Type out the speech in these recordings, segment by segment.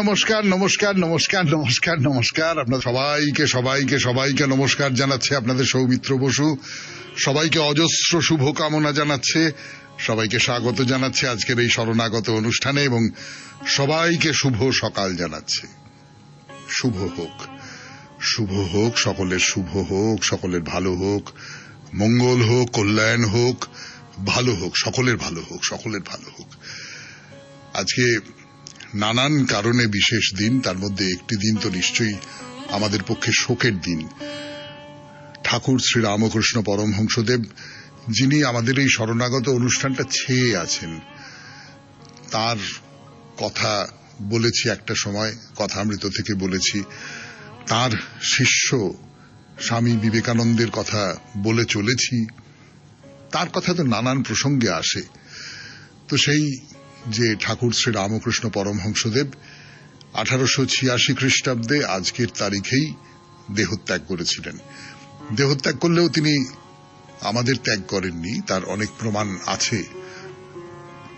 নমস্কার নমস্কার নমস্কার নমস্কার নমস্কার আপনাদের সবাইকে সবাইকে সবাইকে নমস্কার জানাচ্ছে আপনাদের সৌমিত্র বসু। সবাইকে অজস্র শুভকামনা জানাচ্ছে, সবাইকে স্বাগত জানাচ্ছে আজকের এই শরণাগত অনুষ্ঠানে এবং সবাইকে শুভ সকাল জানাচ্ছে। শুভ হোক, শুভ হোক, সকলের শুভ হোক, সকলের ভালো হোক, মঙ্গল হোক, কল্যাণ হোক, ভালো হোক, সকলের ভালো হোক, সকলের ভালো হোক। আজকে নানান কারণে বিশেষ দিন, তার মধ্যে একটি দিন তো নিশ্চয়ই আমাদের পক্ষে শোকের দিন। ঠাকুর শ্রী রামকৃষ্ণ পরমহংসদেব, যিনি আমাদের এই শরণাগত অনুষ্ঠানটা ছেয়ে আছেন, তার কথা বলেছি একটা সময়, কথামৃত থেকে বলেছি। তার শিষ্য স্বামী বিবেকানন্দের কথা বলে চলেছি। তার কথা তো নানান প্রসঙ্গে আসে। তো সেই যে ঠাকুর শ্রী রামকৃষ্ণ পরমহংসদেব 1886 খ্রিস্টাব্দে আজকের তারিখেই দেহত্যাগ করেছিলেন। দেহত্যাগ করলেও তিনি আমাদের ত্যাগ করেননি, তার অনেক প্রমাণ আছে,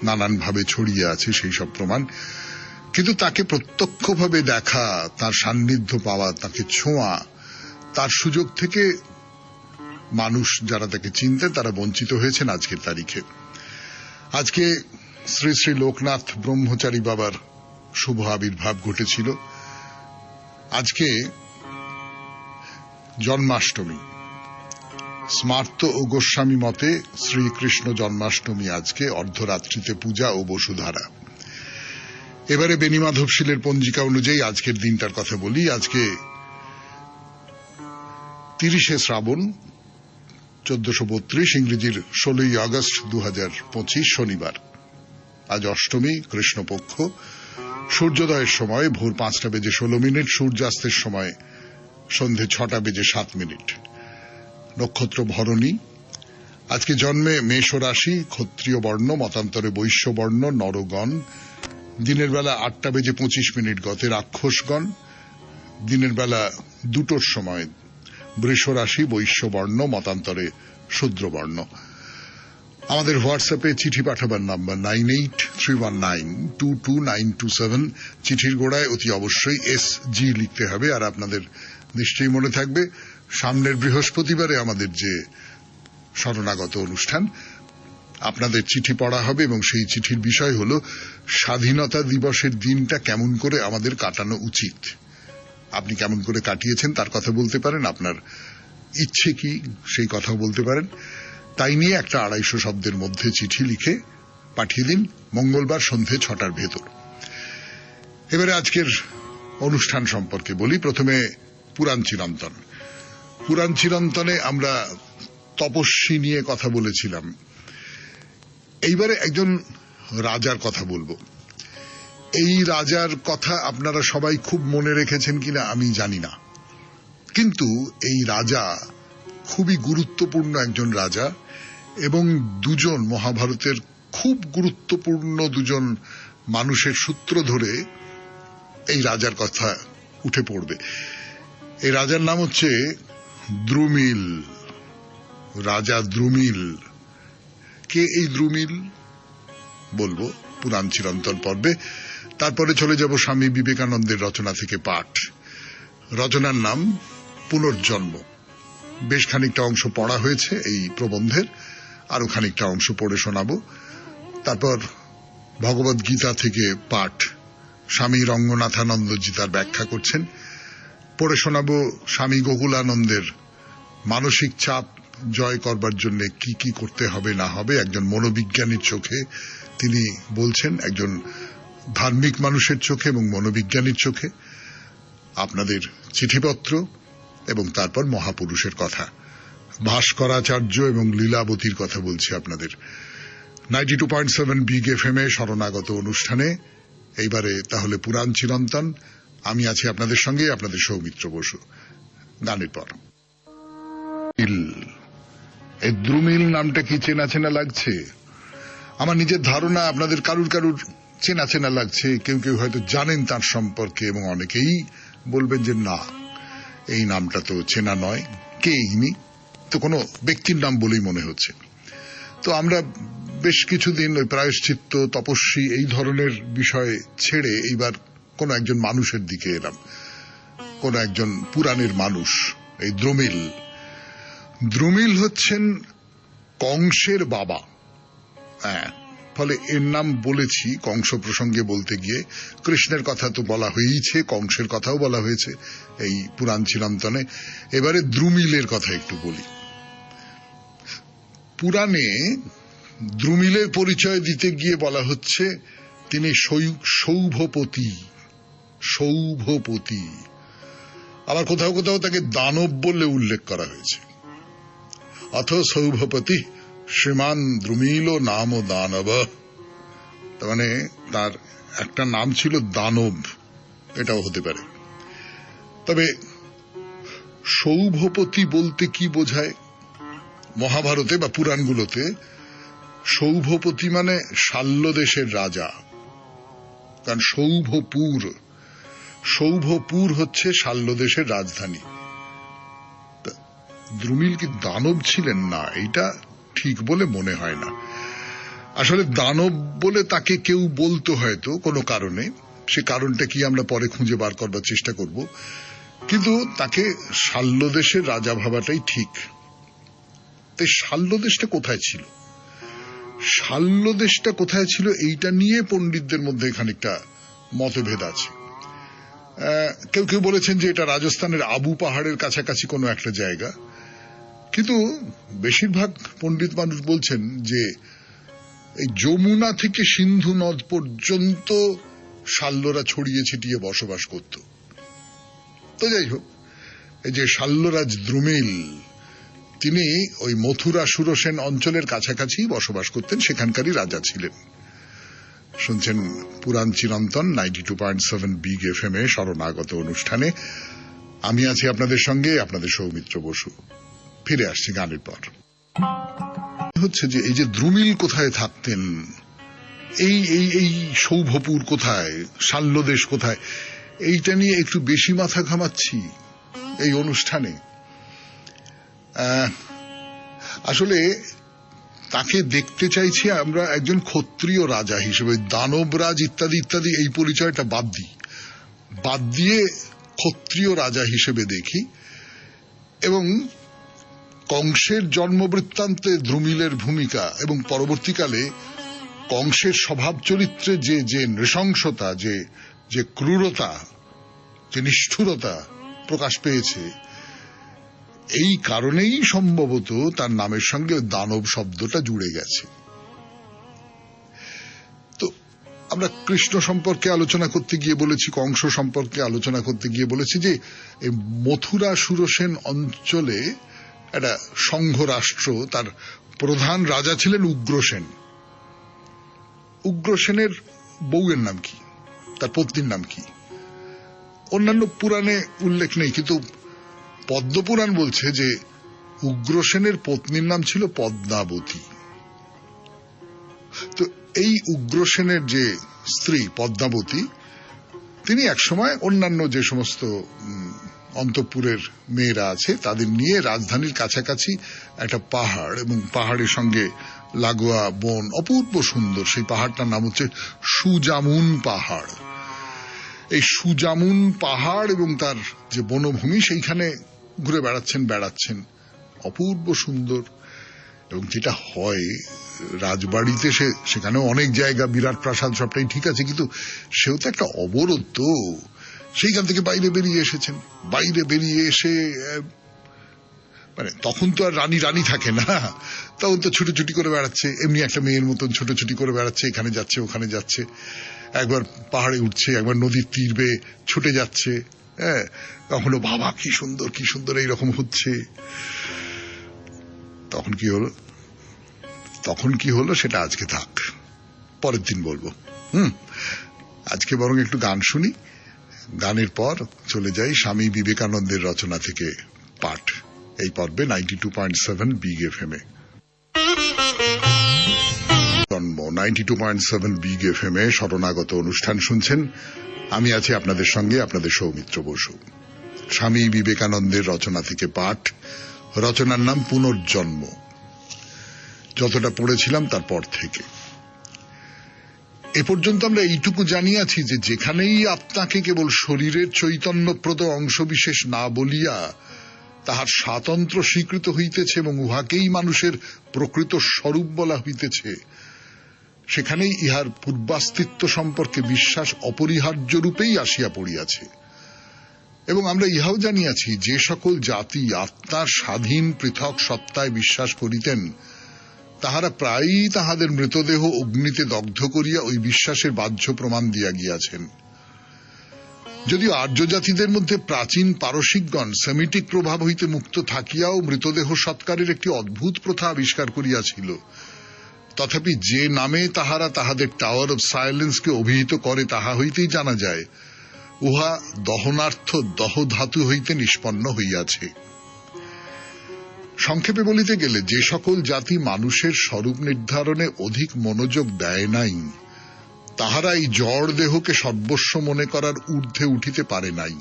নানানভাবে ছড়িয়ে আছে সেই সব প্রমাণ। কিন্তু তাকে প্রত্যক্ষভাবে দেখা, তার সান্নিধ্য পাওয়া, তাকে ছোঁয়া, তার সুযোগ থেকে মানুষ যারা তাকে চিনতেন তারা বঞ্চিত হয়েছেন আজকের তারিখে। আজকে শ্রী শ্রী লোকনাথ ব্রহ্মচারী বাবার শুভ আবির্ভাব ঘটেছিল। আজকে জন্মাষ্টমী, স্মার্ত ও গোস্বামী মতে শ্রীকৃষ্ণ জন্মাষ্টমী আজকে অর্ধরাত্রিতে পূজা ও বসুধারা। এবারে বেণীমাধবশীলের পঞ্জিকা অনুযায়ী আজকের দিনটার কথা বলি। আজকে 30শে শ্রাবণ 1432, ইংরেজির 16ই আগস্ট 2025 শনিবার। আজ অষ্টমী, কৃষ্ণপক্ষ। সূর্যোদয়ের সময় ভোর 5:16, সূর্যাস্তের সময় সন্ধে 6:07। নক্ষত্র ভরণী। আজকে জন্মে মেষ রাশি, ক্ষত্রিয় বর্ণ, মতান্তরে বৈশ্য বর্ণ, নরগণ। দিনের বেলা 8:25 গতে রাক্ষসগণ। দিনের বেলা 2টোর সময় বৃষ রাশি, বৈশ্য বর্ণ, মতান্তরে শূদ্রবর্ণ। আমাদের হোয়াটসঅ্যাপে চিঠি পাঠাবার নাম্বার 9831922927। চিঠির গোড়ায় অতি অবশ্যই SG লিখতে হবে। আর আপনাদের নিশ্চয়ই মনে থাকবে, সামনের বৃহস্পতিবারে আমাদের যে শরণাগত অনুষ্ঠান, আপনাদের চিঠি পড়া হবে এবং সেই চিঠির বিষয় হল স্বাধীনতা দিবসের দিনটা কেমন করে আমাদের কাটানো উচিত। আপনি কেমন করে কাটিয়েছেন তার কথা বলতে পারেন, আপনার ইচ্ছে কি সেই কথাও বলতে পারেন। তাই নিয়ে একটা 250 শব্দের মধ্যে চিঠি লিখে পাঠিয়ে দিন মঙ্গলবার সন্ধে 6টার ভেতর। এবারে আজকের অনুষ্ঠান সম্পর্কে বলি। প্রথমে পুরাণ চিরন্তন। পুরাণ চিরন্তনে আমরা তপস্বী নিয়ে কথা বলেছিলাম। এইবারে একজন রাজার কথা বলবো। এই রাজার কথা আপনারা সবাই খুব মনে রেখেছেন কিনা আমি জানি না, কিন্তু এই রাজা খুবই গুরুত্বপূর্ণ একজন রাজা এবং দুজন মহাভারতের খুব গুরুত্বপূর্ণ দুজন মানুষের সূত্র ধরে এই রাজার কথা উঠে পড়বে। এই রাজার নাম হচ্ছে দ্রুমিল, রাজা দ্রুমিল। কে এই দ্রুমিল বলবো পুরাণ চিরন্তন পর্বে। তারপরে চলে যাব স্বামী বিবেকানন্দের রচনা থেকে পাঠ। রচনার নাম পুনর্জন্ম। বেশ খানিকটা অংশ পড়া হয়েছে এই প্রবন্ধের, আরো খানিকটা অংশ পড়ে শোনাবো। তারপর ভগবদ গীতা থেকে পাঠ, স্বামী রঙ্গনাথানন্দজি তার ব্যাখ্যা করছেন। পড়ে শোনাবো স্বামী গোকুলানন্দের মানসিক চাপ জয় করবার জন্য কি কি করতে হবে না হবে একজন মনোবিজ্ঞানীর চোখে তিনি বলছেন, একজন ধার্মিক মানুষের চোখে এবং মনোবিজ্ঞানীর চোখে। আপনাদের চিঠিপত্র এবং তারপর মহাপুরুষের কথা, ভাস্করাচার্য এবং লীলাবতীর কথা বলছি আপনাদের। 92.7 বিগ FM এ শরণাগত অনুষ্ঠানে এইবারে তাহলে পুরাণ চিরন্তন। আমি আছি আপনাদের সঙ্গে, আপনাদের সৌমিত্র বসু। গানের পর এই দ্রুমিল নামটা কি চেনা চেনা লাগছে? আমার নিজের ধারণা আপনাদের কারুর কারুর চেনা চেনা লাগছে। কেউ কেউ হয়তো জানেন তার সম্পর্কে এবং অনেকেই বলবেন যে না, এই নামটা তো চেনা নয়, কে ইনি? তো কোনো ব্যক্তির নাম বলেই মনে হচ্ছে। তো আমরা বেশ কিছুদিন ওই প্রায়শ্চিত্ত, তপস্বী এই ধরনের বিষয় ছেড়ে এইবার কোন একজন মানুষের দিকে এলাম, কোন একজন পুরাণের মানুষ। এই দ্রুমিল হচ্ছেন কংসের বাবা। ফলে এর নাম বলেছি কংস প্রসঙ্গে বলতে গিয়ে। কৃষ্ণের কথা তো বলা হয়েছে, কংসের কথাও বলা হয়েছে এই পুরাণ চিরন্তনে। এবারে দ্রুমিলের কথা একটু বলি। পুরাণে দ্রুমিলের পরিচয় দিতে গিয়ে বলা হচ্ছে তিনি সৌভপতি। আবার কোথাও কোথাও তাকে দানব বলে উল্লেখ করা হয়েছে। অথ সৌভপতি শ্রীমান দ্রুমিল নাম দানব। তার মানে তার একটা নাম ছিল দানব, এটাও হতে পারে। তবে সৌভপতি বলতে কি বোঝায়? মহাভারতে বা পুরাণগুলোতে সৌভপতি মানে শাল্য দেশের রাজা। কারণ সৌভপুর হচ্ছে শাল্য দেশের রাজধানী। দ্রুমিল কি দানব ছিলেন? না, এটা ঠিক বলে মনে হয় না। আসলে দানব বলে তাকে কেউ বলতো হয়তো কোনো কারণে, সে কারণটা কি আমরা পরে খুঁজে বার করবার চেষ্টা করব, কিন্তু তাকে শাল্য দেশের রাজা ভাবাটাই ঠিক। তাই শাল্য দেশটা কোথায় ছিল, এইটা নিয়ে পণ্ডিতদের মধ্যে খানিকটা মতভেদ আছে। কেউ কেউ বলেছেন যে এটা রাজস্থানের আবু পাহাড়ের কাছাকাছি কোনো একটা জায়গা, কিন্তু বেশিরভাগ পণ্ডিত মানুষ বলছেন যে এই যমুনা থেকে সিন্ধু নদ পর্যন্ত শাল্যরা ছড়িয়ে ছিটিয়ে বসবাস করত। তো যাই হোক, এই যে শাল্যরাজ দ্রুমিল, তিনি ওই মথুরা সুরসেন অঞ্চলের কাছাকাছি বসবাস করতেন, সেখানকারই রাজা ছিলেন। শুনছেন পুরাণ চিরন্তন 92.7 বিগ FM এ শরণাগত অনুষ্ঠানে। আমি আছি আপনাদের সঙ্গে, আপনাদের সৌমিত্র বসু। ফিরে আসছি গানের পর। হচ্ছে যে এই যে দ্রুমিল কোথায় থাকতেন, এই সৌভপুর কোথায়, শাল্যদেশ কোথায়, এইটা নিয়ে একটু বেশি মাথা ঘামাচ্ছি এই অনুষ্ঠানে। আসলে তাকে দেখতে চাইছি আমরা একজন ক্ষত্রিয় রাজা হিসেবে। দানবরাজ ইত্যাদি ইত্যাদি এই পরিচয়টা বাদ দিয়ে ক্ষত্রিয় রাজা হিসেবে দেখি। এবং কংসের জন্মবৃত্তান্তে দ্রুমিলের ভূমিকা এবং পরবর্তীকালে কংসের স্বভাব চরিত্রে যে নৃশংসতা, যে ক্রূরতা, যে নিষ্ঠুরতা প্রকাশ পেয়েছে, এই কারণেই সম্ভবত তার নামের সঙ্গে দানব শব্দটা জুড়ে গেছে। তো আমরা কৃষ্ণ সম্পর্কে আলোচনা করতে গিয়ে বলেছি, কংস সম্পর্কে আলোচনা করতে গিয়ে বলেছি যে এই মথুরা সুরসেন অঞ্চলে একটা সংঘ রাষ্ট্র, তার প্রধান রাজা ছিলেন উগ্রসেন। উগ্রসেনের বউয়ের নাম কি, তার পত্নীর নাম কি, অন্যান্য পুরাণে উল্লেখ নেই, কিন্তু পদ্মপুরাণ বলছে যে উগ্রসেনের পত্নীর নাম ছিল পদ্মাবতী। তো এই উগ্রসেনের যে স্ত্রী পদ্মাবতী, তিনি একসময় অন্যান্য যে সমস্ত অন্তঃপুরের মেয়েরা আছে তাদের নিয়ে রাজধানীর কাছাকাছি একটা পাহাড় এবং পাহাড়ের সঙ্গে লাগোয়া বন, অপূর্ব সুন্দর, সেই পাহাড়টার নাম হচ্ছে সুজামুন পাহাড়। এই সুজামুন পাহাড় এবং তার যে বনভূমি, সেইখানে ঘুরে বেড়াচ্ছেন, অপূর্ব সুন্দর। এবং যেটা হয় রাজবাড়িতে, সেখানেও অনেক জায়গা, বিরাট প্রাসাদ, সবটাই ঠিক আছে, কিন্তু সেও তো একটা অবরোধ। তো সেইখান থেকে বাইরে বেরিয়ে এসেছেন, বাইরে বেরিয়ে এসে মানে তখন তো আর রানী থাকে না, তখন তো ছুটোছুটি করে বেড়াচ্ছে, এমনি একটা মেয়ের মতন ছুটোছুটি করে বেড়াচ্ছে, এখানে যাচ্ছে ওখানে যাচ্ছে, একবার পাহাড়ে উঠছে, একবার নদীর তীর বেয়ে ছুটে যাচ্ছে। কখনো বাবা কি সুন্দর এইরকম হচ্ছে। তখন কি হলো সেটা আজকে থাক, পরের দিন বলবো। আজকে বরং একটু গান শুনি, গানের পর চলে যাই স্বামী বিবেকানন্দের রচনা থেকে পাঠ, এই পর্বে 92.7 বিগ FM এ। জন্ম 92.7 বিগ FM এ শরণাগত অনুষ্ঠান শুনছেন। আমি আছি আপনাদের সঙ্গে, আপনাদের সৌমিত্র বসু। স্বামী বিবেকানন্দের রচনা থেকে পাঠ, রচনার নাম পুনর্জন্ম। যতটা পড়েছিলাম তারপর থেকে এ পর্যন্ত আমরা এইটুকু জানিয়াছি যে যেখানেই আত্মাকে কেবল শরীরের চৈতন্যপ্রদ অংশবিশেষ না বলিয়া তাহার স্বাতন্ত্র্য স্বীকৃত হইতেছে এবং উহাকেই মানুষের প্রকৃত স্বরূপ বলা হইতেছে, সেখানেই ইহার পূর্বাস্তিত্ব সম্পর্কে বিশ্বাস অপরিহার্য রূপেই আসিয়া পড়িয়াছে। এবং আমরা ইহাও জানিয়াছি যে সকল জাতি আত্মার স্বাধীন পৃথক সত্তায় বিশ্বাস করিতেন, তাহারা প্রায়ই তাহাদের মৃতদেহ অগ্নিতে দগ্ধ করিয়া ওই বিশ্বাসের বাহ্য প্রমাণ দিয়া গিয়াছেন। যদিও আর্য জাতিদের মধ্যে প্রাচীন পারসিকগণ সেমিটিক প্রভাব হইতে মুক্ত থাকিয়াও মৃতদেহ সৎকারের একটি অদ্ভুত প্রথা আবিষ্কার করিয়াছিল, তথাপি যে নামে তাহারা তাহাদের টাওয়ার অব সাইলেন্সকে অভিহিত করে তাহা হইতেই জানা যায় উহা দহনার্থ দহ ধাতু হইতে নিষ্পন্ন হইয়াছে। সংক্ষেপে বলিতে গেলে যে সকল জাতি মানুষের স্বরূপ নির্ধারণে অধিক মনোযোগ দেয় নাই, তাহারা এই জড় দেহকে সর্বস্ব মনে করার ঊর্ধ্বে উঠিতে পারে নাই।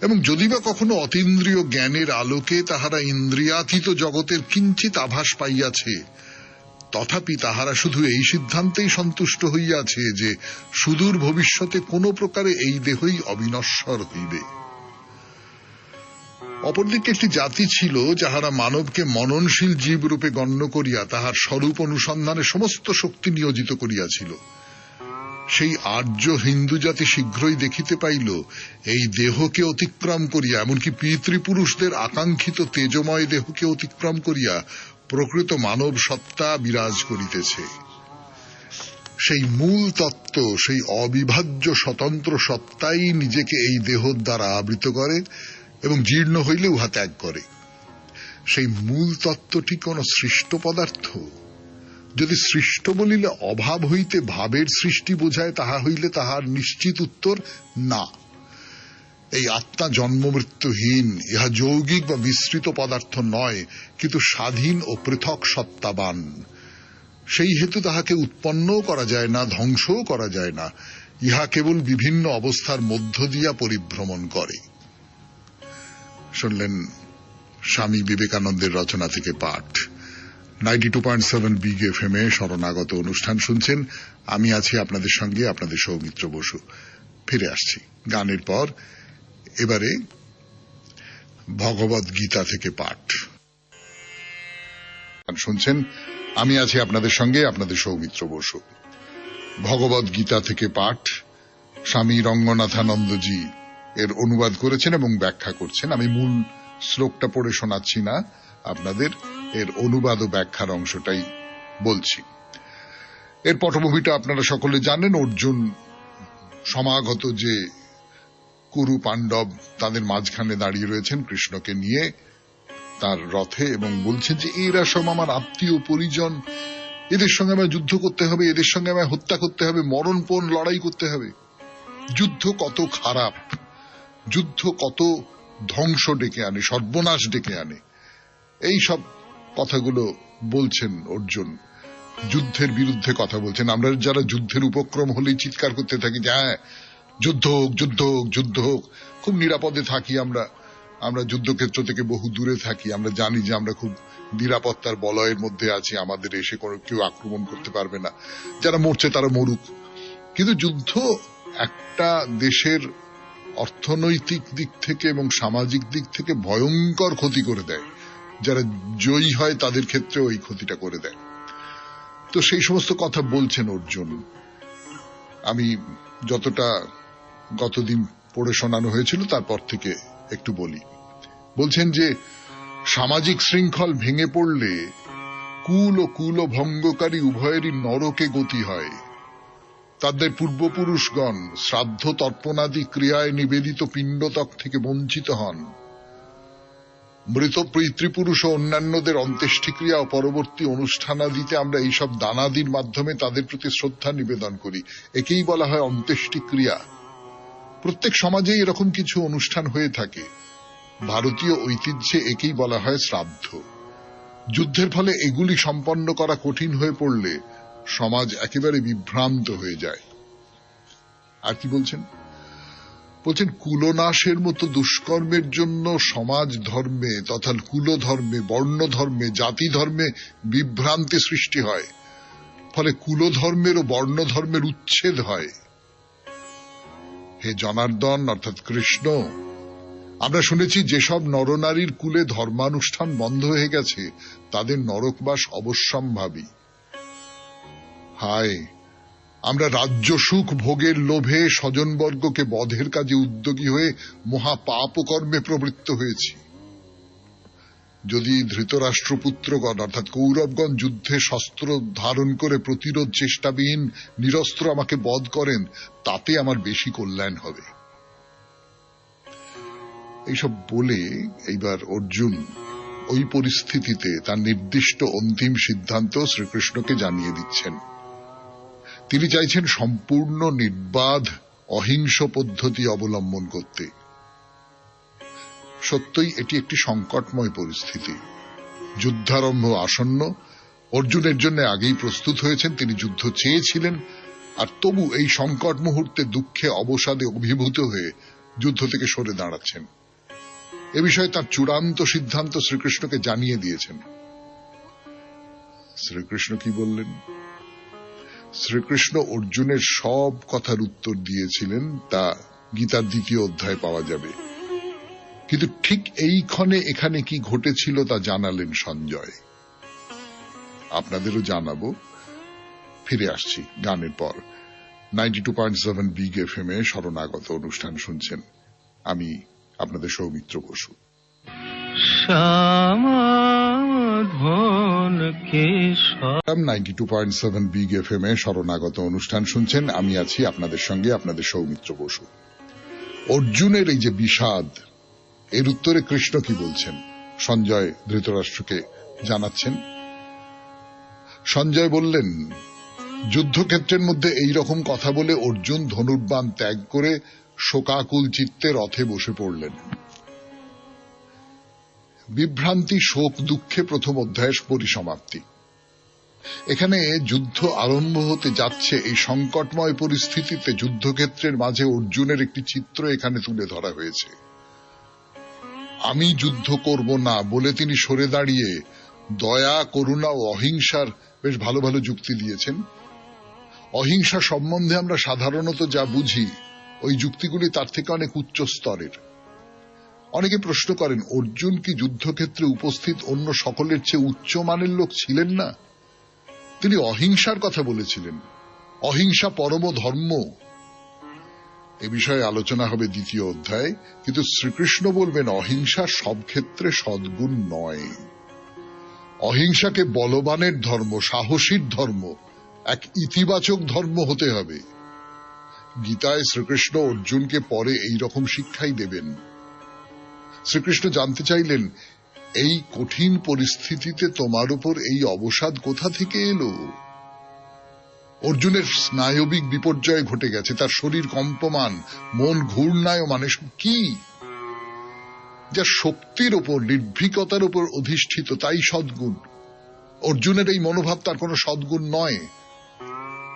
এবং যদি বা কখনো অতীন্দ্রিয় জ্ঞানের আলোকে তাহারা ইন্দ্রিয়াতীত জগতের কিঞ্চিত আভাস পাইয়াছে, তথাপি তাহারা শুধু এই সিদ্ধান্তেই সন্তুষ্ট হইয়াছে যে সুদূর ভবিষ্যতে কোন প্রকারে এই দেহই অবিনশ্বর হইবে। অপরদিকে একটি জাতি ছিল যাহারা মানবকে মননশীল জীব রূপে গণ্য করিয়া তাহার স্বরূপ অনুসন্ধানে সমস্ত শক্তি নিয়োজিত করিয়াছিল। সেই আর্য হিন্দু জাতি শীঘ্রই দেখিতে পাইল এই দেহকে অতিক্রম করিয়া, এমনকি পিতৃপুরুষদের আকাঙ্ক্ষিত তেজময় দেহকে অতিক্রম করিয়া প্রকৃত মানব সত্তা বিরাজ করিতেছে। সেই মূল তত্ত্ব, সেই অবিভাজ্য স্বতন্ত্র সত্তাই নিজেকে এই দেহ দ্বারা আবৃত করে এবং জীর্ণ হইলে উহা ত্যাগ করে। সেই মূল তত্ত্বটি কোন সৃষ্ট পদার্থ? যদি সৃষ্ট বলিলে অভাব হইতে ভাবের সৃষ্টি বোঝায়, তাহা হইলে তাহার নিশ্চিত উত্তর না। এই আত্মা জন্ম মৃত্যুহীন, ইহা যৌগিক বা বিস্তৃত পদার্থ নয়, কিন্তু স্বাধীন ও পৃথক সত্তাবান। সেই হেতু তাহাকে উৎপন্নও করা যায় না, ধ্বংসও করা যায় না। ইহা কেবল বিভিন্ন অবস্থার মধ্য দিয়া পরিভ্রমণ করে। শুনলেন স্বামী বিবেকানন্দের রচনা থেকে পাঠ। 92.7 বিগ এফএম এ শরণাগত অনুষ্ঠান শুনছেন। আমি আছি আপনাদের সঙ্গে, আপনাদের সৌমিত্র বসু। ফিরে আসছি গানের পর। এবারে ভগবদ গীতা থেকে পাঠ শুনছেন। আমি আছি আপনাদের সঙ্গে, আপনাদের সৌমিত্র বসু। ভগবদ গীতা থেকে পাঠ স্বামী রঙ্গনাথানন্দজি এর অনুবাদ করেছেন এবং ব্যাখ্যা করছেন। আমি মূল শ্লোকটা পড়ে শোনাচ্ছি না, আপনাদের এর অনুবাদ ও ব্যাখ্যার অংশটাই বলছি। এর পটভূমিটা আপনারা সকলে জানেন। অর্জুন সমাগত যে কুরু পাণ্ডব, তাদের মাঝখানে দাঁড়িয়ে রয়েছেন কৃষ্ণকে নিয়ে তার রথে এবং বলছেন যে এরা সব আমার আত্মীয় পরিজন, এদের সঙ্গে আমায় যুদ্ধ করতে হবে, এদের সঙ্গে আমায় হত্যা করতে হবে, মরণপণ লড়াই করতে হবে। যুদ্ধ কত খারাপ, যুদ্ধ কত ধ্বংস ডেকে আনে, সর্বনাশ ডেকে আনে, এই সব কথাগুলো বলছেন অর্জুন। যুদ্ধের বিরুদ্ধে কথা বলছেন। আমরা যারা যুদ্ধের উপক্রম হলেই চিৎকার করতে থাকি যে হ্যাঁ যুদ্ধ হোক, যুদ্ধ হোক, যুদ্ধ হোক, খুব নিরাপদে থাকি আমরা। আমরা যুদ্ধক্ষেত্র থেকে বহু দূরে থাকি। আমরা জানি যে আমরা খুব নিরাপত্তার বলয়ের মধ্যে আছি, আমাদের এসে কেউ আক্রমণ করতে পারবে না। যারা মরছে তারা মরুক। কিন্তু যুদ্ধ একটা দেশের অর্থনৈতিক দিক থেকে এবং সামাজিক দিক থেকে ভয়ঙ্কর ক্ষতি করে দেয়। যারা জয়ী হয় তাদের ক্ষেত্রে ওই ক্ষতিটা করে দেয়। তো সেই সমস্ত কথা বলছেন অর্জুন। আমি যতটা গতদিন পড়ে শোনানো হয়েছিল তারপর থেকে একটু বলি। বলছেন যে সামাজিক শৃঙ্খল ভেঙে পড়লে কুল ও কুল ভঙ্গকারী উভয়েরই নরকে গতি হয়। তাদের পূর্বপুরুষগণ শ্রাদ্ধ তর্পণাদি ক্রিয়ায় নিবেদিত পিণ্ডত্বক থেকে বঞ্চিত হন। মৃত পিতৃপুরুষ ও অন্যান্যদের অন্ত্যেষ্টিক্রিয়া ও পরবর্তী অনুষ্ঠানাদিতে আমরা এইসব দানাদির মাধ্যমে তাদের প্রতি শ্রদ্ধা নিবেদন করি। একেই বলা হয় অন্ত্যেষ্টিক্রিয়া। প্রত্যেক সমাজেই এরকম কিছু অনুষ্ঠান হয়ে থাকে। ভারতীয় ঐতিহ্যে একেই বলা হয় শ্রাদ্ধ। যুদ্ধের ফলে এগুলি সম্পন্ন করা কঠিন হয়ে পড়লে সমাজ একেবারে বিভ্রান্ত হয়ে যায়। আর কি বলছেন? বলছেন কুলনাশের মতো দুষ্কর্মের জন্য সমাজ ধর্মে তথা কুলধর্মে, বর্ণ ধর্মে, জাতি ধর্মে বিভ্রান্তি সৃষ্টি হয়। ফলে কুলধর্মের ও বর্ণধর্মের উচ্ছেদ হয়। হে জনার্দন অর্থাৎ কৃষ্ণ, আমরা শুনেছি যেসব নরনারীর কুলে ধর্মানুষ্ঠান বন্ধ হয়ে গেছে তাদের নরকবাস অবশ্যম্ভাবী। হায়, আমরা রাজ্য সুখ ভোগের লোভে স্বজনবর্গকে বধের কাজে উদ্যোগী হয়ে মহা পাপ কর্মে প্রবৃত্ত হয়েছি। যদি ধৃতরাষ্ট্রপুত্রগণ অর্থাৎ কৌরবগণ যুদ্ধে শস্ত্র ধারণ করে প্রতিরোধ চেষ্টাবিহীন নিরস্ত্র আমাকে বধ করেন, তাতে আমার বেশি কল্যাণ হবে। এইসব বলে এইবার অর্জুন ওই পরিস্থিতিতে তার নির্দিষ্ট অন্তিম সিদ্ধান্ত শ্রীকৃষ্ণকে জানিয়ে দিচ্ছেন। তিনি চাইছেন সম্পূর্ণ নির্বাধ অহিংস পদ্ধতি অবলম্বন করতে। সত্যই এটি একটি সংকটময় পরিস্থিতি। যুদ্ধারম্ভ আসন্ন। অর্জুনের জন্য আগেই প্রস্তুত হয়েছেন, তিনি যুদ্ধ চেয়েছিলেন, আর তবু এই সংকট মুহূর্তে দুঃখে অবসাদে অভিভূত হয়ে যুদ্ধ থেকে সরে দাঁড়াচ্ছেন। এ বিষয়ে তার চূড়ান্ত সিদ্ধান্ত শ্রীকৃষ্ণকে জানিয়ে দিয়েছেন। শ্রীকৃষ্ণ কি বললেন? শ্রীকৃষ্ণ অর্জুনের সব কথার উত্তর দিয়েছিলেন, তা গীতার 2য় অধ্যায়ে পাওয়া যাবে। কিন্তু ঠিক এইক্ষণে এখানে কি ঘটেছিল তা জানালেন সঞ্জয়। আপনাদেরও জানাবো। ফিরে আসছি গানের পর। 92.7 বিগ এফএম এ শরণাগত অনুষ্ঠান শুনছেন। আমি আপনাদের সৌমিত্র বসু। 92.7 বিগ এফএম এ শরণাগত অনুষ্ঠান শুনছেন। আমি আছি আপনাদের সঙ্গে, আপনাদের সৌমিত্র বসু। অর্জুনের এই যে বিষাদ, এর উত্তরে কৃষ্ণ কি বলছেন সঞ্জয় ধৃতরাষ্ট্রকে জানাচ্ছেন। সঞ্জয় বললেন, যুদ্ধক্ষেত্রের মধ্যে এই রকম কথা বলে অর্জুন ধনুর্বাণ ত্যাগ করে শোকাকুল চিত্তে রথে বসে পড়লেন। বিভ্রান্তি শোক দুঃখে প্রথম অধ্যায়ের পরিসমাপ্তি। এখানে যুদ্ধ আরম্ভ হতে যাচ্ছে, এই সংকটময় পরিস্থিতিতে যুদ্ধক্ষেত্রের মাঝে অর্জুনের একটি চিত্র এখানে তুলে ধরা হয়েছে। আমি যুদ্ধ করব না বলে তিনি সরে দাঁড়িয়ে দয়া, করুণা ও অহিংসার বেশ ভালো ভালো যুক্তি দিয়েছেন। অহিংসা সম্বন্ধে আমরা সাধারণত যা বুঝি, ওই যুক্তিগুলি তার থেকে অনেক উচ্চ স্তরের। অনেকে প্রশ্ন করেন, অর্জুন কি যুদ্ধক্ষেত্রে উপস্থিত অন্য সকলের চেয়ে উচ্চ মানের লোক ছিলেন না? তিনি অহিংসার কথা বলেছিলেন। অহিংসা পরম ধর্ম। এ বিষয়ে আলোচনা হবে 2য় অধ্যায়ে। কিন্তু শ্রীকৃষ্ণ বলবেন, অহিংসা সব ক্ষেত্রে সদ্গুণ নয়। অহিংসাকে বলবানের ধর্ম, সাহসীর ধর্ম, এক ইতিবাচক ধর্ম হতে হবে। গীতায় শ্রীকৃষ্ণ অর্জুনকে পরে এই রকম শিক্ষাই দেবেন। শ্রীকৃষ্ণ জানতে চাইলেন, এই কঠিন পরিস্থিতিতে তোমার উপর এই অবসাদ কোথা থেকে এলো? অর্জুনের স্নায়বিক বিপর্যয় ঘটে গেছে, তার শরীর কম্পমান, মন ঘূর্ণায়মান। এসব কি? যা শক্তির ওপর, নির্ভীকতার উপর অধিষ্ঠিত, তাই সদ্গুণ। অর্জুনের এই মনোভাব তার কোনো সদ্গুণ নয়।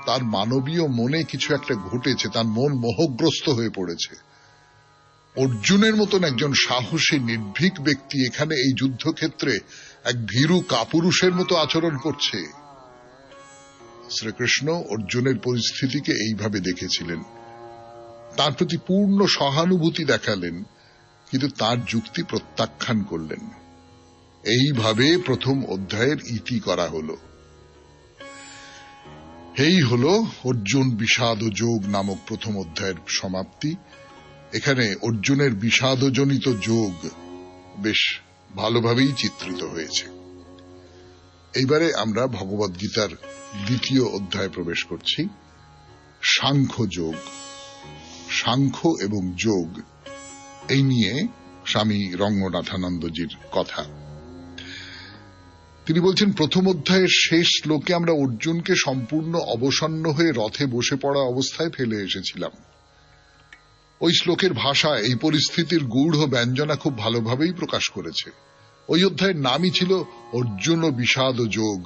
তার মানবীয় মনে কিছু একটা ঘটেছে, তার মন মোহগ্রস্ত হয়ে পড়েছে। অর্জুনের মতন একজন সাহসী নির্ভীক ব্যক্তি এখানে এই যুদ্ধক্ষেত্রে এক ভীরু কাপুরুষের মতো আচরণ করছে। শ্রীকৃষ্ণ অর্জুনের পরিস্থিতিকে এইভাবে দেখেছিলেন, তার প্রতি পূর্ণ সহানুভূতি দেখালেন, কিন্তু তার যুক্তি প্রত্যাখ্যান করলেন। এইভাবে প্রথম অধ্যায়ের ইতি করা হল। এই হল অর্জুন বিষাদ যোগ নামক প্রথম অধ্যায়ের সমাপ্তি। এখানে অর্জুনের বিষাদজনিত যোগ বেশ ভালোভাবেই চিত্রিত হয়েছে। এইবারে আমরা ভগবদ্গীতার 2য় অধ্যায়ে প্রবেশ করছি। সাংখ্য যোগ। সাংখ্য এবং যোগ, এই নিয়ে স্বামী রঙ্গনাথানন্দজির কথা। তিনি বলছেন, প্রথম অধ্যায়ের শেষ শ্লোকে আমরা অর্জুনকে সম্পূর্ণ অবসন্ন হয়ে রথে বসে পড়া অবস্থায় ফেলে এসেছিলাম। ওই শ্লোকের ভাষা এই পরিস্থিতির গূঢ় ব্যঞ্জনা খুব ভালোভাবেই প্রকাশ করেছে। ওই অধ্যায়ের নামই ছিল অর্জুন বিষাদ যোগ।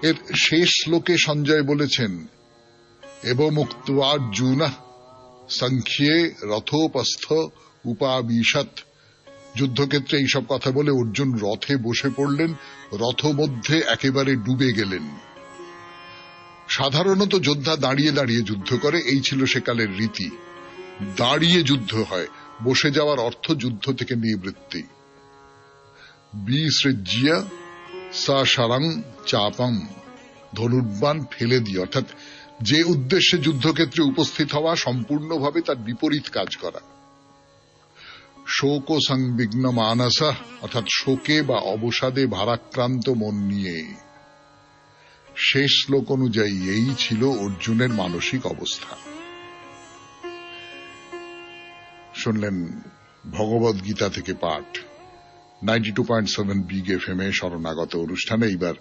এর শেষ শ্লোকে সঞ্জয় বলেছেন, এবমুক্ত্বার্জুন সংখ্যে রথোপস্থ উপাবিশত। যুদ্ধক্ষেত্রে এইসব কথা বলে অর্জুন রথে বসে পড়লেন, রথ মধ্যে একেবারে ডুবে গেলেন। সাধারণত যোদ্ধা দাঁড়িয়ে দাঁড়িয়ে যুদ্ধ করে, এই ছিল সেকালের রীতি। দাঁড়িয়ে যুদ্ধ হয়, বসে যাওয়ার অর্থ যুদ্ধ থেকে নিবৃত্তি। বিসৃজ্যা সা সারাং চাপং, ধনুর্বাণ ফেলে দিয়ে, অর্থাৎ যে উদ্দেশ্যে যুদ্ধক্ষেত্রে উপস্থিত হওয়া সম্পূর্ণভাবে তার বিপরীত কাজ করা। শোক সংবিঘ্ন মানসা, অর্থাৎ শোকে বা অবসাদে ভারাক্রান্ত মন নিয়ে। শেষ শ্লোক অনুযায়ী এই ছিল অর্জুনের মানসিক অবস্থা। শুনলেন ভগবদ গীতা থেকে পাঠ 92.7 বিগ এফএম এ শরণাগত অনুষ্ঠানে। এইবার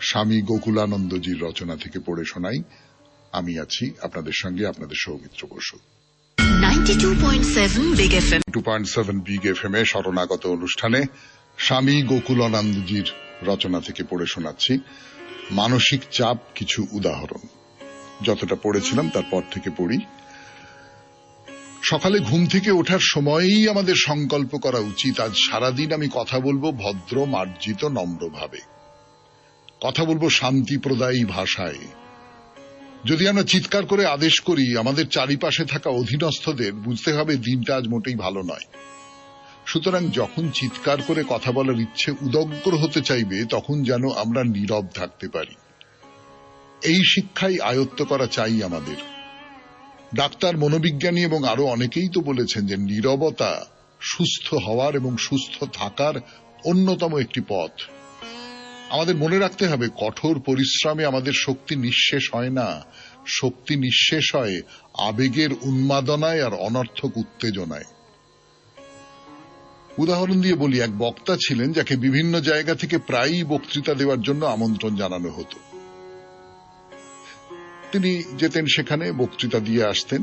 স্বামী গোকুলানন্দজির রচনা থেকে পড়ে শোনাই। আমি আছি আপনাদের সঙ্গে, আপনাদের Soumitra Basu. 92.7 big FM 2.7 big FM এ শরণাগত অনুষ্ঠানে স্বামী গোকুলানন্দজির রচনা থেকে পড়ে শোনাচ্ছি মানসিক চাপ কিছু উদাহরণ। যতটা পড়েছিলাম তারপর থেকে পড়ি। সকালে ঘুম থেকে ওঠার সময়েই আমাদের সংকল্প করা উচিত, আজ সারাদিন আমি কথা বলবো ভদ্র মার্জিত নম্রভাবে, কথা বলবো শান্তিপ্রদায়ী ভাষায়। যদি আমরা চিৎকার করে আদেশ করি আমাদের চারিপাশে থাকা অধীনস্থদের, বুঝতে হবে দিনটা আজ মোটেই ভালো নয়। সুতরাং যখন চিৎকার করে কথা বলার ইচ্ছে উদগ্র হতে চাইবে, তখন যেন আমরা নীরব থাকতে পারি। এই শিক্ষাই আয়ত্ত করা চাই আমাদের। ডাক্তার, মনোবিজ্ঞানী এবং আরো অনেকেই তো বলেছেন যে নীরবতা সুস্থ হওয়ার এবং সুস্থ থাকার অন্যতম একটি পথ। আমাদের মনে রাখতে হবে কঠোর পরিশ্রমে আমাদের শক্তি নিঃশেষ হয় না, শক্তি নিঃশেষ হয় আবেগের উন্মাদনায় আর অনর্থক উত্তেজনায়। উদাহরণ দিয়ে বলি, এক বক্তা ছিলেন যাকে বিভিন্ন জায়গা থেকে প্রায়ই বক্তৃতা দেওয়ার জন্য আমন্ত্রণ জানানো হতো। তিনি যেতেন সেখানে, বক্তৃতা দিয়ে আসতেন।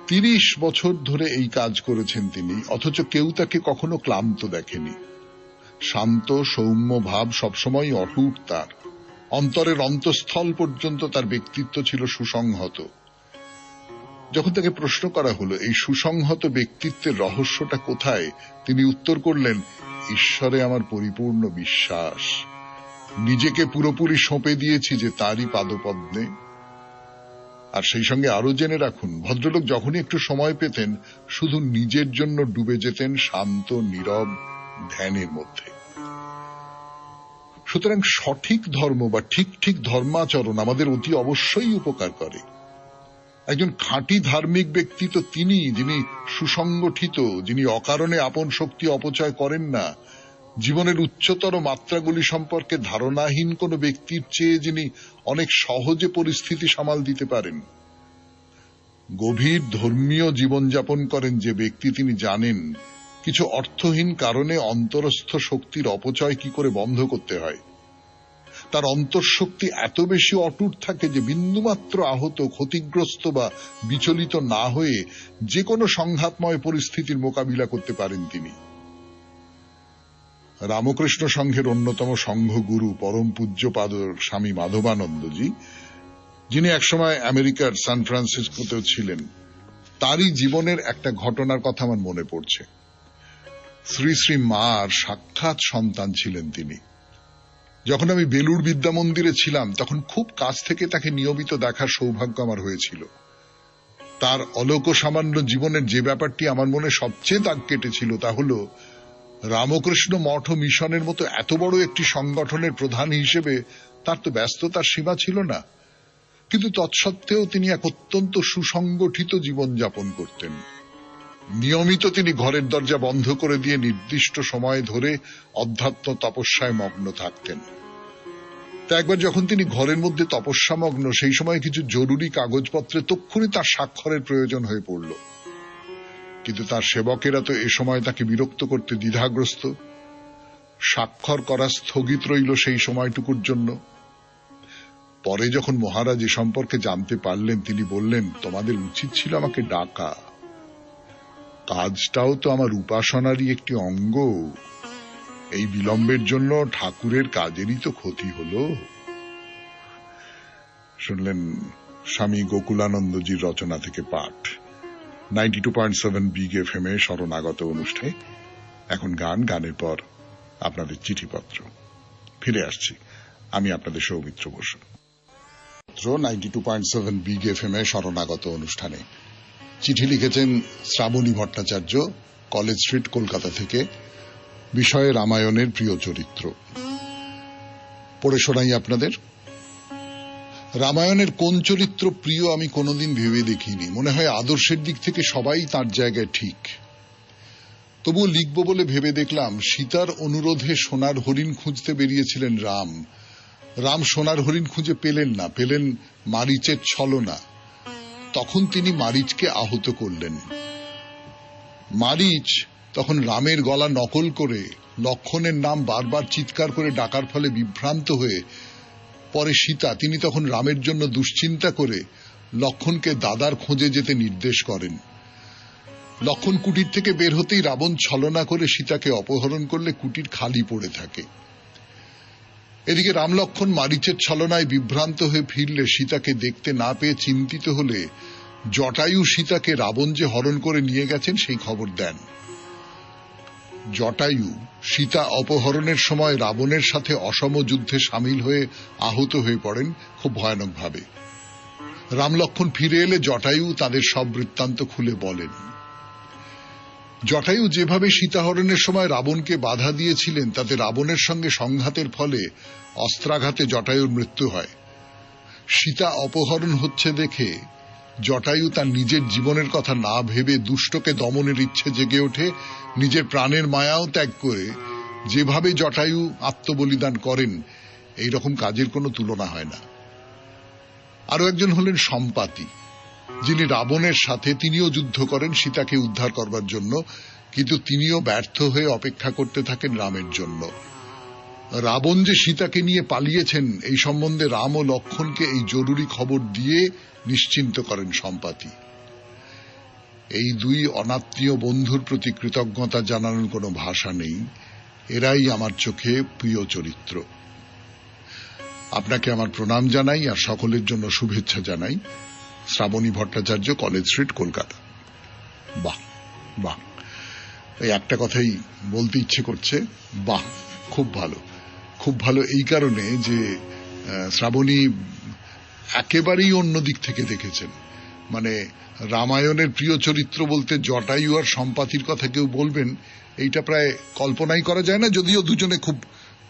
30 বছর ধরে এই কাজ করেছেন তিনি, অথচ কেউ তাকে কখনো ক্লান্ত দেখেনি। শান্ত সৌম্য ভাব সবসময় অটুট তার। অন্তরের অন্তঃস্থল পর্যন্ত তার ব্যক্তিত্ব ছিল সুসংহত। যখন তাকে প্রশ্ন করা হলো এই সুসংহত ব্যক্তিত্বের রহস্যটা কোথায়, তিনি উত্তর করলেন, ঈশ্বরে আমার পরিপূর্ণ বিশ্বাস। নিজেকে পুরোপুরি সঁপে দিয়েছি যে তারই পাদপদ্মে। আর সেই সঙ্গে আরো জেনে রাখুন, ভদ্রলোক যখনই একটু সময় পেতেন শুধু নিজের জন্য ডুবে যেতেন শান্ত নীরব ধ্যানের মধ্যে। সুতরাং সঠিক ধর্ম বা ঠিক ধর্মাচরণ আমাদের অতি অবশ্যই উপকার করে। একজন খাঁটি ধার্মিক ব্যক্তি তো তিনি, যিনি সুসংগঠিত, যিনি অকারণে আপন শক্তি অপচয় করেন না, জীবনের উচ্চতর মাত্রাগুলি সম্পর্কে ধারণাহীন কোন ব্যক্তির চেয়ে যিনি অনেক সহজে পরিস্থিতি সামাল দিতে পারেন। গভীর ধর্মীয় জীবনযাপন করেন যে ব্যক্তি, তিনি জানেন কিছু অর্থহীন কারণে অন্তরস্থ শক্তির অপচয় কি করে বন্ধ করতে হয়। তার অন্তঃশক্তি এত বেশি অটুট থাকে যে বিন্দুমাত্র আহত, ক্ষতিগ্রস্ত বা বিচলিত না হয়ে যে কোনো সংঘাতময় পরিস্থিতির মোকাবিলা করতে পারেন তিনি। রামকৃষ্ণ সংঘের অন্যতম সংঘগুরু পরম পূজ্যপাদ স্বামী মাধবানন্দজি, যিনি একসময় আমেরিকার সান ফ্রান্সিসকোতেও ছিলেন, তারই জীবনের একটা ঘটনার কথা আমার মনে পড়ছে। শ্রী শ্রী মার সাক্ষাৎ সন্তান ছিলেন তিনি। যখন আমি বেলুড় বিদ্যা মন্দিরে ছিলাম তখন খুব কাছ থেকে তাকে নিয়মিত দেখার সৌভাগ্য আমার হয়েছিল। তার অলোক সামান্য জীবনের যে ব্যাপারটি আমার মনে সবচেয়ে দাগ কেটেছিল তা হল রামকৃষ্ণ মঠ ও মিশনের মতো এত বড় একটি সংগঠনের প্রধান হিসেবে তার তো ব্যস্ততার সীমা ছিল না, কিন্তু তৎসত্ত্বেও তিনি এক অত্যন্ত সুসংগঠিত জীবনযাপন করতেন। নিয়মিত তিনি ঘরের দরজা বন্ধ করে দিয়ে নির্দিষ্ট সময় ধরে অধ্যাত্ম তপস্যায় মগ্ন থাকতেন। তা একবার যখন তিনি ঘরের মধ্যে তপস্যামগ্ন, সেই সময় কিছু জরুরি কাগজপত্রে তক্ষুনি তার স্বাক্ষরের প্রয়োজন হয়ে পড়ল। কিন্তু তার সেবকেরা তো এ সময় তাকে বিরক্ত করতে দ্বিধাগ্রস্ত। স্বাক্ষর করা স্থগিত রইল সেই সময়টুকুর জন্য। পরে যখন মহারাজ এ সম্পর্কে জানতে পারলেন, তিনি বললেন, তোমাদের উচিত ছিল আমাকে ডাকা। কাজটাও তো আমার উপাসনারই একটি অঙ্গ। এই বিলম্বের জন্য ঠাকুরের কাজেরই তো ক্ষতি হলো। শুনলেন স্বামী গোকুলানন্দজির রচনা থেকে পাঠ 92.7 বিগ এফএম এ শরণাগত অনুষ্ঠানে। এখন গানের পর আপনাদের চিঠিপত্র। ফিরে আসছি, আমি আপনাদের সৌমিত্র বসু। চিত্র 92.7 বিগ এফএম এ শরণাগত অনুষ্ঠানে। চিঠি লিখেছেন শ্রাবণী ভট্টাচার্য, কলেজ স্ট্রিট, কলকাতা থেকে। বিষয়ে রামায়ণের প্রিয় চরিত্র। পড়ে শোনাই আপনাদের। রামায়ণের কোন চরিত্র প্রিয় আমি কোনোদিন ভেবে দেখিনি। মনে হয় আদর্শের দিক থেকে সবাই তার জায়গায় ঠিক। তবুও লিখব বলে ভেবে দেখলাম, সীতার অনুরোধে সোনার হরিণ খুঁজতে বেরিয়েছিলেন রাম। রাম সোনার হরিণ খুঁজে পেলেন না, পেলেন মারীচের ছলনা। তখন তিনি মারীচকে আহত করলেন। মারীচ তখন রামের গলা নকল করে লক্ষণের নাম বারবার চিৎকার করে ডাকার ফলে বিভ্রান্ত হয়ে পরে সীতা, তিনি তখন রামের জন্য দুশ্চিন্তা করে লক্ষণকে দাদার খোঁজে যেতে নির্দেশ করেন। লক্ষণ কুটির থেকে বের হতেই রাবণ ছলনা করে সীতাকে অপহরণ করলে কুটির খালি পড়ে থাকে। এদিকে রাম লক্ষণ মারীচের ছলনায় বিভ্রান্ত হয়ে ফিরলে সীতাকে দেখতে না পেয়ে চিন্তিত হলে জটায়ু সীতাকে রাবণ যে হরণ করে নিয়ে গেছেন সেই খবর দেন। জটায়ু সীতা অপহরণের সময় রাবণের সাথে অসম যুদ্ধে সামিল হয়ে আহত হয়ে পড়েন খুব ভয়ানকভাবে। রাম লক্ষণ ফিরে এলে জটায়ু তাদের সব বৃত্তান্ত খুলে বলেন। জটায়ু যেভাবে সীতাহরণের সময় রাবণকে বাধা দিয়েছিলেন তাতে রাবণের সঙ্গে সংঘাতের ফলে অস্ত্রাঘাতে জটায়ুর মৃত্যু হয়। সীতা অপহরণ হচ্ছে দেখে জটায়ু তার নিজের জীবনের কথা না ভেবে দুষ্টকে দমনের ইচ্ছে জেগে ওঠে। নিজের প্রাণের মায়াও ত্যাগ করে যেভাবে জটায়ু আত্মবলিদান করেন, এই রকম কাজের কোনো তুলনা হয় না। আরো একজন হলেন সম্পাতি, যিনি রাবণের সাথে তিনিও যুদ্ধ করেন সীতাকে উদ্ধার করবার জন্য, কিন্তু তিনিও ব্যর্থ হয়ে অপেক্ষা করতে থাকেন রামের জন্য। রাবণ যে সীতাকে নিয়ে পালিয়েছেন এই সম্বন্ধে রাম ও লক্ষণকে এই জরুরি খবর দিয়ে নিশ্চিন্ত করেন সম্পাতি। এই দুই অনাত্মীয় বন্ধুর প্রতি কৃতজ্ঞতা জানানোর কোনো ভাষা নেই। এরাই আমার চোখে প্রিয় চরিত্র। আপনাকে আমার প্রণাম জানাই আর সকলের জন্য শুভেচ্ছা জানাই। Shraboni Bhattacharya, College Street, Kolkata. বাহ বাহ, এই একটা কথাই বলতে ইচ্ছে করছে, বাহ, খুব ভালো। খুব ভালো এই কারণে যে শ্রাবণী একেবারেই অন্য দিক থেকে দেখেছেন। মানে রামায়ণের প্রিয় চরিত্র বলতে জটায়ু আর সম্পাতির কথা কেউ বলবেন, এইটা প্রায় কল্পনাই করা যায় না। যদিও দুজনে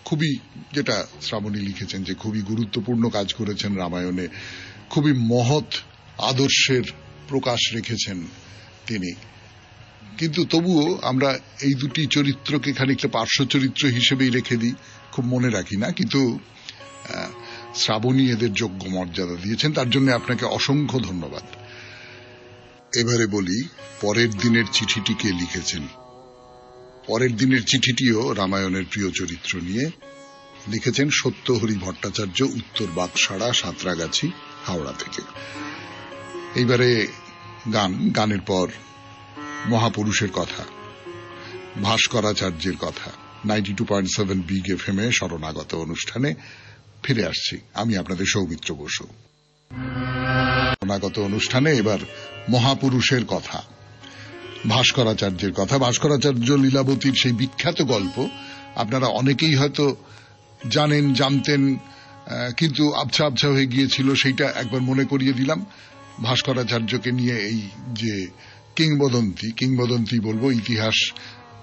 খুবই, যেটা শ্রাবণী লিখেছেন যে খুবই গুরুত্বপূর্ণ কাজ করেছেন রামায়ণে, খুবই মহৎ আদর্শের প্রকাশ রেখেছেন তিনি। কিন্তু তবুও আমরা এই দুটি চরিত্রকে খানিকটা পার্শ্ব চরিত্র হিসেবেই রেখে দিই, খুব মনে রাখি না। কিন্তু শ্রাবণী এদের যোগ্য মর্যাদা দিয়েছেন, তার জন্য আপনাকে অসংখ্য ধন্যবাদ। এবারে বলি পরের দিনের চিঠিটি কে লিখেছেন। পরের দিনের চিঠিটিও রামায়ণের প্রিয় চরিত্র নিয়ে। লিখেছেন সত্যহরি ভট্টাচার্য, উত্তর বাগসাড়া, সাঁতরাগাছি, হাওড়া থেকে। এইবারে গানের পর মহাপুরুষের কথা, ভাস্করাচার্যের কথা। 92.7 বিগ এফএম এ শরণাগত অনুষ্ঠানে ফিরে আসছি আমি আপনাদের সৌমিত্র বসু। শরণাগত অনুষ্ঠানে এবার মহাপুরুষের কথা, ভাস্করাচার্যের কথা। ভাস্করাচার্য লীলাবতীর সেই বিখ্যাত গল্প আপনারা অনেকেই হয়তো জানতেন, কিন্তু আবছা আবছা হয়ে গিয়েছিল। সেইটা একবার মনে করিয়ে দিলাম। ভাস্করাচার্যকে নিয়ে এই যে কিংবদন্তি বলবো, ইতিহাস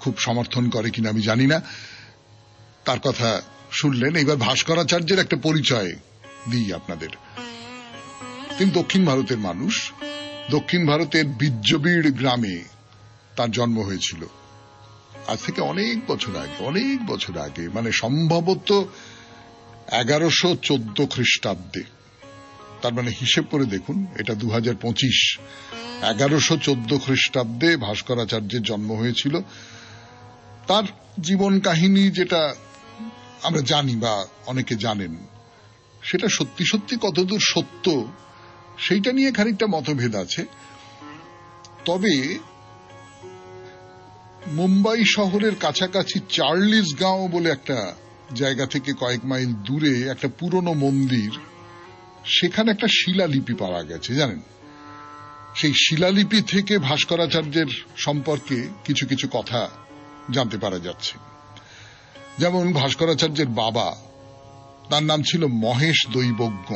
খুব সমর্থন করে কিনা আমি জানি না, তার কথা শুনলেন। এইবার ভাস্করাচার্যের একটা পরিচয় দিই আপনাদের। তিনি দক্ষিণ ভারতের মানুষ। দক্ষিণ ভারতের বিজ্জবীড় গ্রামে তার জন্ম হয়েছিল। আজ থেকে অনেক বছর আগে, মানে সম্ভবত 1114 খ্রিস্টাব্দে। তার মানে হিসেব করে দেখুন, এটা 2025। 1114 খ্রিস্টাব্দে ভাস্করাচার্যের জন্ম হয়েছিল। তার জীবন কাহিনী যেটা আমরা জানি বা অনেকে জানেন, সেটা সত্যি সত্যি কতদূর সত্য সেইটা নিয়ে খানিকটা মতভেদ আছে। তবে মুম্বাই শহরের কাছাকাছি চার্লিসগাঁও বলে একটা জায়গা থেকে কয়েক মাইল দূরে একটা পুরনো মন্দির, সেখানে একটা শিলালিপি পাওয়া গেছে। জানেন, সেই শিলালিপি থেকে ভাস্করাচার্যের সম্পর্কে কিছু কিছু কথা জানতে পারা যাচ্ছে। যেমন ভাস্করাচার্যের বাবা, তার নাম ছিল মহেশ দৈবজ্ঞ।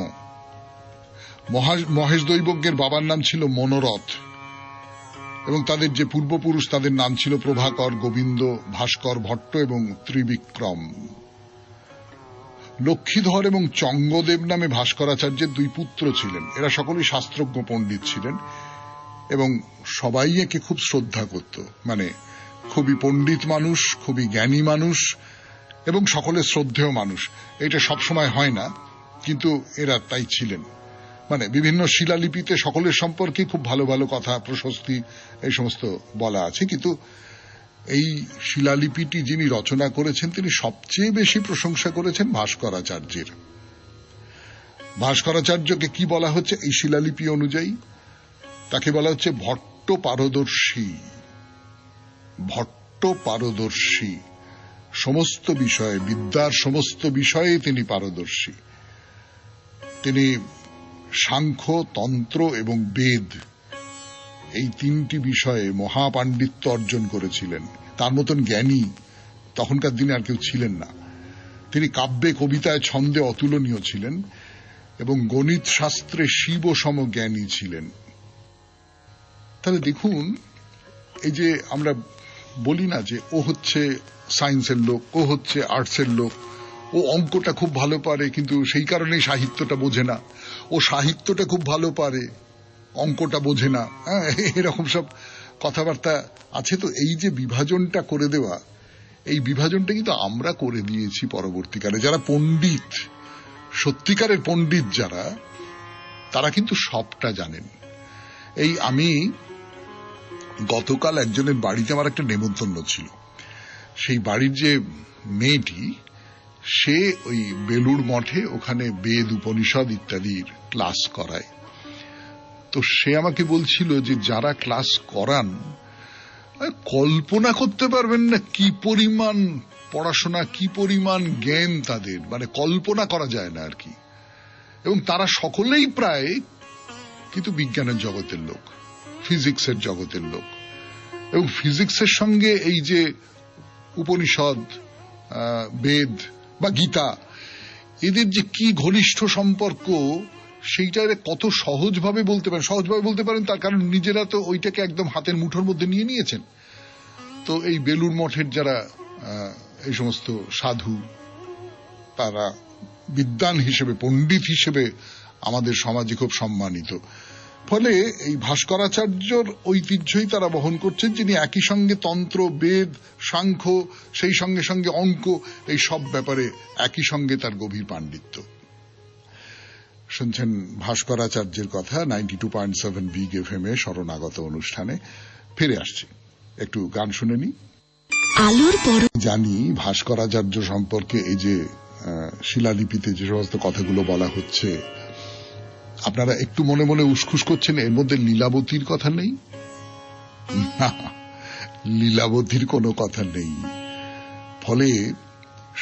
মহেশ দৈবজ্ঞের বাবার নাম ছিল মনোরথ, এবং তাদের যে পূর্বপুরুষ তাদের নাম ছিল প্রভাকর, গোবিন্দ, ভাস্কর ভট্ট এবং ত্রিবিক্রম। লক্ষ্মীধর এবং চঙ্গদেব নামে ভাস্করাচার্যের দুই পুত্র ছিলেন। এরা সকলেই শাস্ত্রজ্ঞ পণ্ডিত ছিলেন এবং সবাই একে খুব শ্রদ্ধা করত। মানে খুবই পণ্ডিত মানুষ, খুবই জ্ঞানী মানুষ এবং সকলের শ্রদ্ধেয় মানুষ। এটা সবসময় হয় না, কিন্তু এরা তাই ছিলেন। মানে বিভিন্ন শিলালিপিতে সকলের সম্পর্কে খুব ভালো ভালো কথা, প্রশস্তি এই সমস্ত বলা আছে, কিন্তু এই শিলালিপিটি যিনি রচনা করেছেন তিনি সবচেয়ে বেশি প্রশংসা করেছেন ভাস্করাচার্যের। ভাস্করাচার্যকে কি বলা হচ্ছে এই শিলালিপি অনুযায়ী? তাকে বলা হচ্ছে ভট্ট পারদর্শী। ভট্ট পারদর্শী, সমস্ত বিষয়ে, বিদ্যার সমস্ত বিষয়ে তিনি পারদর্শী। তিনি সাংখ্য, তন্ত্র এবং বেদ এই তিনটি বিষয়ে মহাপাণ্ডিত্য অর্জন করেছিলেন। তার মতন জ্ঞানী তখনকার দিনে আর কেউ ছিলেন না। তিনি কাব্যে, কবিতায়, ছন্দে অতুলনীয় ছিলেন এবং গণিত শাস্ত্রে শিব সম জ্ঞানী ছিলেন। তাহলে দেখুন, এই যে আমরা বলি না যে ও হচ্ছে সায়েন্সের লোক, ও হচ্ছে আর্টসের লোক, ও অঙ্কটা খুব ভালো পারে কিন্তু সেই কারণেই সাহিত্যটা বোঝে না, ও সাহিত্যটা খুব ভালো পারে অঙ্কটা বোঝে না, এরকম সব কথাবার্তা আছে। তো এই যে বিভাজনটা করে দেওয়া, এই বিভাজনটা কিন্তু আমরা করে দিয়েছি পরবর্তীকালে। যারা পণ্ডিত, সত্যিকারের পণ্ডিত যারা, তারা কিন্তু সবটা জানেন। এই আমি গতকাল একজনের বাড়িতে আমার একটা নেমন্তন্ন ছিল। সেই বাড়ির যে মেয়েটি, সে ওই বেলুড় মঠে ওখানে বেদ, উপনিষদ ইত্যাদির ক্লাস করায়। তো সে আমাকে বলছিল যে যারা ক্লাস করান কল্পনা করতে পারবেন না কি পরিমাণ পড়াশোনা, কি পরিমাণ জ্ঞান তাদের, মানে কল্পনা করা যায় না আর কি। এবং তারা সকলেই প্রায় কিন্তু বিজ্ঞানের জগতের লোক, ফিজিক্সের জগতের লোক। এবং ফিজিক্সের সঙ্গে এই যে উপনিষদ, বেদ বা গীতা, এদের যে কি ঘনিষ্ঠ সম্পর্ক সেইটা কত সহজভাবে বলতে পারেন। সহজভাবে বলতে পারেন তার কারণ নিজেরা তো ওইটাকে একদম হাতের মুঠোর মধ্যে নিয়ে নিয়েছেন। তো এই বেলুড় মঠের যারা এই সমস্ত সাধু, তারা বিদ্বান হিসেবে, পণ্ডিত হিসেবে আমাদের সমাজে খুব সম্মানিত। ফলে এই ভাস্করাচার্যর ঐতিহ্যই তারা বহন করছেন, যিনি একই সঙ্গে তন্ত্র, বেদ, সাংখ্য, সেই সঙ্গে সঙ্গে অঙ্ক, এই সব ব্যাপারে একই সঙ্গে তার গভীর পাণ্ডিত্য। শুনছেন ভাস্করাচার্যের কথা 92.7 বিগ এফএম এ শরণাগত অনুষ্ঠানে। ফিরে আসছি, একটু গান শুনে নি। আলোর পর জানি ভাস্করাচার্য সম্পর্কে এই যে শিলালিপিতে যে সমস্ত কথাগুলো বলা হচ্ছে, আপনারা একটু মনে মনে উসখুস করছেন, এর মধ্যে লীলাবতীর কথা নেই? লীলাবতীর কোনো কথা নেই। ফলে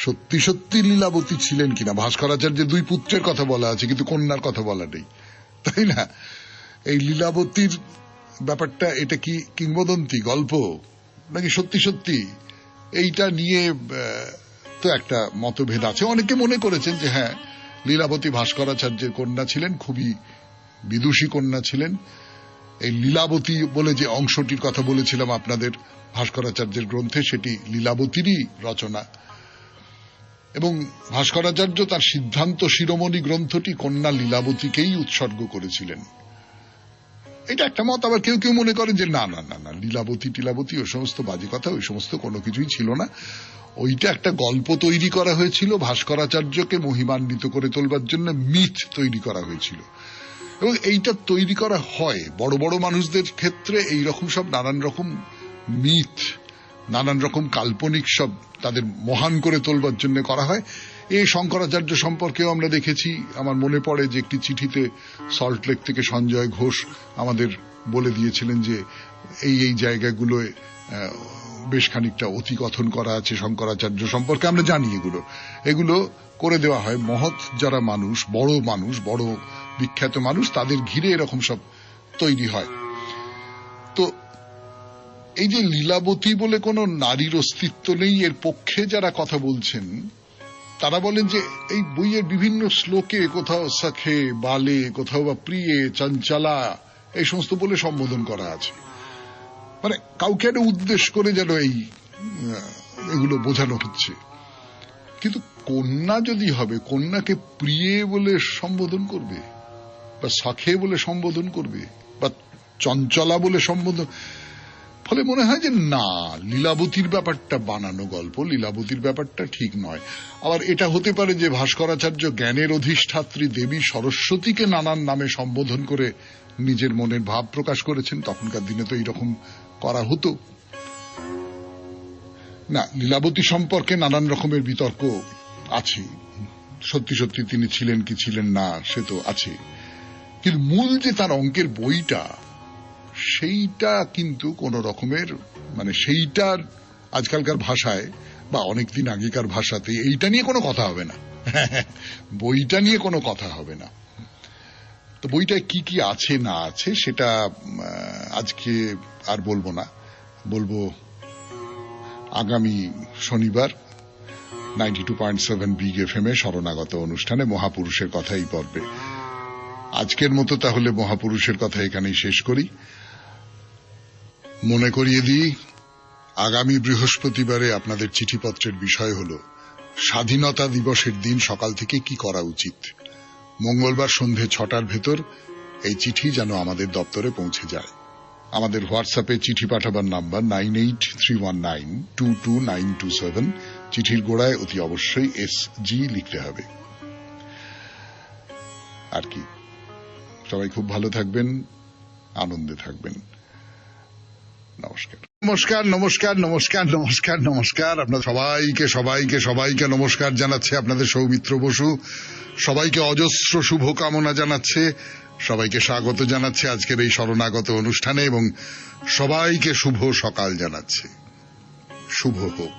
সত্যি সত্যি লীলাবতী ছিলেন কিনা, ভাস্করাচার্যের দুই পুত্রের কথা বলা আছে কিন্তু কন্যার কথা বলা নেই, তাই না? এই লীলাবতীর ব্যাপারটা এটা কি কিংবদন্তি গল্প নাকি সত্যি সত্যি, এইটা নিয়ে তো একটা মতভেদ আছে। অনেকে মনে করেছেন যে হ্যাঁ, লীলাবতী ভাস্করাচার্যের কন্যা ছিলেন, খুবই বিদুষী কন্যা ছিলেন। এই লীলাবতী বলে যে অংশটির কথা বলেছিলাম আপনাদের ভাস্করাচার্যের গ্রন্থে, সেটি লীলাবতীরই রচনা। এবং ভাস্করাচার্য তার সিদ্ধান্ত শিরোমণি গ্রন্থটি কন্যা লীলাবতীকেই উৎসর্গ করেছিলেন। এটা একটা মত। আবার কেউ কেউ মনে করেন যে না না না না, লীলাবতী ওই সমস্ত বাজে কথা, ওই সমস্ত কোনো কিছুই ছিল না। ওইটা একটা গল্প তৈরি করা হয়েছিল, ভাস্করাচার্যকে মহিমান্বিত করে তোলবার জন্য মিথ তৈরি করা হয়েছিল। এবং এইটা তৈরি করা হয় বড় বড় মানুষদের ক্ষেত্রে, এইরকম সব নানান রকম মিথ, নানান রকম কাল্পনিক সব তাদের মহান করে তোলবার জন্য করা হয়। এই শঙ্করাচার্য সম্পর্কেও আমরা দেখেছি। আমার মনে পড়ে যে একটি চিঠিতে সল্টলেক থেকে সঞ্জয় ঘোষ আমাদের বলে দিয়েছিলেন যে এই এই জায়গাগুলোয় বেশ খানিকটা অতিকথন করা আছে শঙ্করাচার্য সম্পর্কে। আমরা জানি এগুলো করে দেওয়া হয়। মহৎ যারা মানুষ, বড় বিখ্যাত মানুষ, তাদের ঘিরে এরকম সব তৈরি হয়। তো এই যে লীলাবতী বলে কোনো নারীর অস্তিত্ব নেই, এর পক্ষে যারা কথা বলছেন তারা বলেন যে এই বইয়ের বিভিন্ন শ্লোকে কোথাও সখে, বালে, কোথাও বা প্রিয়ে, চঞ্চলা এই সমস্ত বলে সম্বোধন করা আছে। মানে কাউকে একটা উদ্দেশ্য করে যেন এগুলো বোঝানো হচ্ছে। কিন্তু কন্যা যদি হবে, কন্যাকে প্রিয়ে বলে সম্বোধন করবে, বা সখে বলে সম্বোধন করবে, বা চঞ্চলা বলে সম্বোধন, ফলে মনে হয় যে না, লীলাবতীর ব্যাপারটা বানানো গল্প, লীলাবতীর ব্যাপারটা ঠিক নয়। আবার এটা হতে পারে যে ভাস্করাচার্য জ্ঞানের অধিষ্ঠাত্রী দেবী সরস্বতীকে নানান নামে সম্বোধন করে নিজের মনের ভাব প্রকাশ করেছেন। তখনকার দিনে তো এইরকম করা হতো না। লীলাবতী সম্পর্কে নানান রকমের বিতর্ক আছে, সত্যি সত্যি তিনি ছিলেন কি ছিলেন না সে তো আছে, কিন্তু মূল যে তার অঙ্কের বইটা, সেইটা কিন্তু কোন রকমের, মানে সেইটার আজকালকার ভাষায় বা অনেকদিন আগেকার ভাষাতে এইটা নিয়ে কোনো কথা হবে না। বইটা নিয়ে কোনো কথা হবে না। তো বইটায় কি কি আছে না আছে সেটা আজকে আর বলবো না, বলবো আগামী শনিবার 92.7 বিগ FM এ শরণাগত অনুষ্ঠানে মহাপুরুষের কথা এই পর্বে। আজকের মতো তাহলে মহাপুরুষের কথা এখানেই শেষ করি। মনে করিয়ে দিই, আগামী বৃহস্পতিবারে আপনাদের চিঠিপত্রের বিষয় হল স্বাধীনতা দিবসের দিন সকাল থেকে কি করা উচিত। মঙ্গলবার সন্ধে 6টার ভেতর এই চিঠি যেন আমাদের দপ্তরে পৌঁছে যায়। আমাদের হোয়াটসঅ্যাপে চিঠি পাঠাবার নাম্বার 9831922927। চিঠির গোড়ায় অতি অবশ্যই SG লিখতে হবে। আর কি, সবাই খুব ভালো থাকবেন, আনন্দে থাকবেন। নমস্কার নমস্কার নমস্কার নমস্কার নমস্কার নমস্কার। আপনার সবাইকে সবাইকে সবাইকে নমস্কার জানাচ্ছে আপনাদের সৌমিত্র বসু। সবাইকে অজস্র শুভকামনা জানাচ্ছে, সবাইকে স্বাগত জানাচ্ছে আজকের এই শরণাগত অনুষ্ঠানে, এবং সবাইকে শুভ সকাল জানাচ্ছে। শুভ হোক,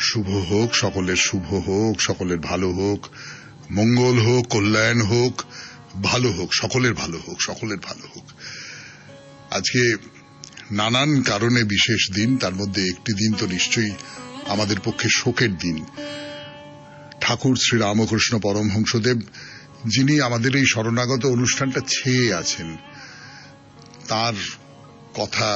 শুভ হোক, সকলের শুভ হোক, সকলের ভালো হোক, মঙ্গল হোক, কল্যাণ হোক, ভালো হোক, সকলের ভালো হোক, সকলের ভালো হোক। আজকে নানান কারণে বিশেষ দিন, তার মধ্যে একটি দিন তো নিশ্চয়ই আমাদের পক্ষে শোকের দিন। ঠাকুর শ্রী রামকৃষ্ণ পরমহংসদেব, যিনি আমাদের এই শরণাগত অনুষ্ঠানটা ছেয়ে আছেন, তার কথা